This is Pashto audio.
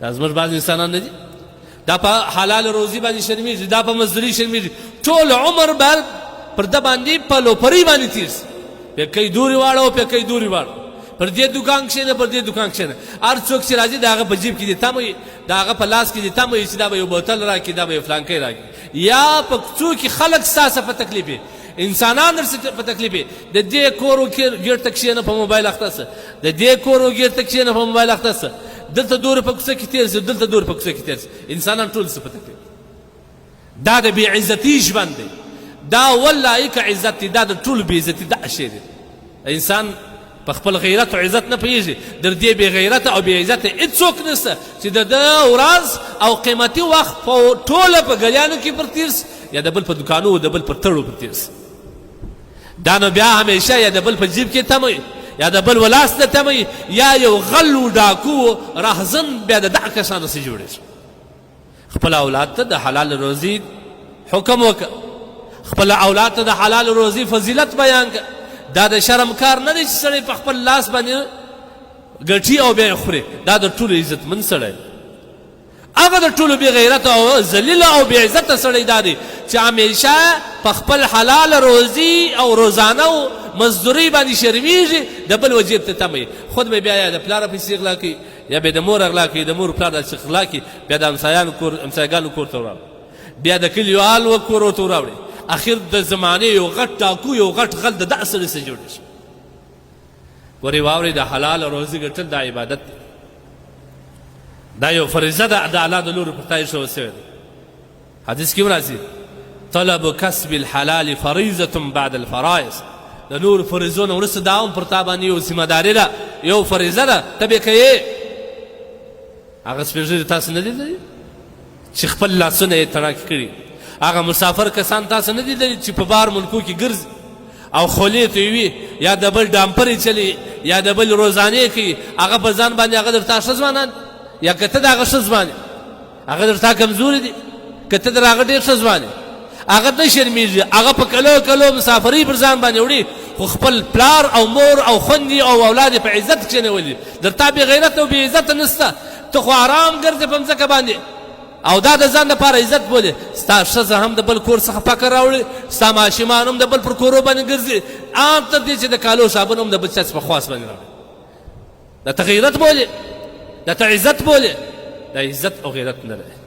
دا زموږ بعض انسانان نه دي دا په حلال روزي باندې شرمېږي دا په مزدوري شرمېږي ټول عمر به پر ده باندې په لوپرۍ باندې تېر شي پیکۍ دورې واړه پیکۍ دورې واړه پر دې دوکان کښېنه پر دې دوکان کښېنه هر څوک چې راځي د هغه په جیب کې دې تمه وي د هغه په لاس کې دې تمه وي چې دا به یو بوتل راکړي دا به یو فلانکی راکړي یا په څو کې خلک ستاسې په تکلیف وي انسانان درسې په تکلیف وي د دې کور ګېټ ته کښېنه په موبایل اخته شه د دې کور ګېټ ته کښېنه په موبایل اخته شه دلته دورې په کوڅه کې تېر شي دلته دورې په کوڅه کې تېر شي انسانان ټول څه په تکلیف دا د بې عزتي ژوند دی دا والله که عزت دی دا د ټولو بې عزتي دغه شی دی انسان په خپل غیرت او عزت نه پوهېږي در دې بې غیرته او بې عزته هېڅوک نشته چې د ده ورځ او قیمتي وخت په ټوله په ګلیانو کې پر تېر شي یا د بل په دوکانو د بل پر تړو پر تېر شي دا نو بیا همیشه یا د بل په جیب کې تمه وي یا د بل ولاس ته تمه وي یا یو غل و ډاکو رهزن بیا د دغه کسانو څخه جوړېږي خپل اولاد ته د حلال روزي حکم وکړه خپل اولاد ته د حلال روزي فضیلت بیان کړه دا د شرم کار نه دی چې سړی په خپل لاس باندې ګټي او بیا یې خوري دا د ټولو عزتمند سړی هغه د ټولو بې غیرته او ذلیله او بې عزته سړی دا دی چې همیشه په خپل حلال روزي او روزانه او مزدورۍ باندې شرمېږي د بل وجیب ته تمه خود به بیا یا د پلاره پیسې غلا کوي یا به د مور غلا کوي د مور پلار داسې غلا کوي بیا د همسایګانو کور ته وراوړي بیا د کلیوالو کورو ته وراوړي اخر د زمانې یو غټ ټاکو یو غټ غل د دغه سړي څخه جوړ شي ګورې واورئ د حلال روزي ګټل دا عبادت دی دا یو فریضه ده د الله د لورې پر تا ایښودل شوې ده حدیث کې هم راځي طلب کسب الحلال فریضة بعد الفرائض د نور فریضو نه وروسته دا هم پر تا باندې یو ذمهداري ده یو فریضه ده ته به کوې هغه سپین ږیري تاسو نه دي لیدلي چې خپل لاسونه یې تڼاکې کړي هغه مسافر کسان تاسو نه دي لیدلي چې په بار ملکو کې ګرځي او خولې ته وي یا د بل ډامپرې چلي یا د بل روزانې کوي هغه په ځان باندې هغه درته ښه ځوانان یا که ته د هغه ښه ځوان یې هغه درته کمزوري دي که ته در هغه ډېر ښه ځوان یې هغه نه شرمېږي هغه په کلو کلو مسافرۍ پر ځان باندې وړي خو خپل پلار او مور او خوندې او اولاد یې په عزت کښېنولي درته بې غیرت او بې عزته نشته ته خو آرام ګرځې په مځکه باندې او دا د ځان دپاره عزت بولې ستا ښځه هم د بل کور څخه پکه راوړي ستا ماشومان هم د بل پر کورو باندې ګرځي عام تر دې چې د کالو صابون هم د بل چا په خواص باندې راوړي دا ته غیرت بولې دا ته عزت بولې دا عزت او غیرت نه دی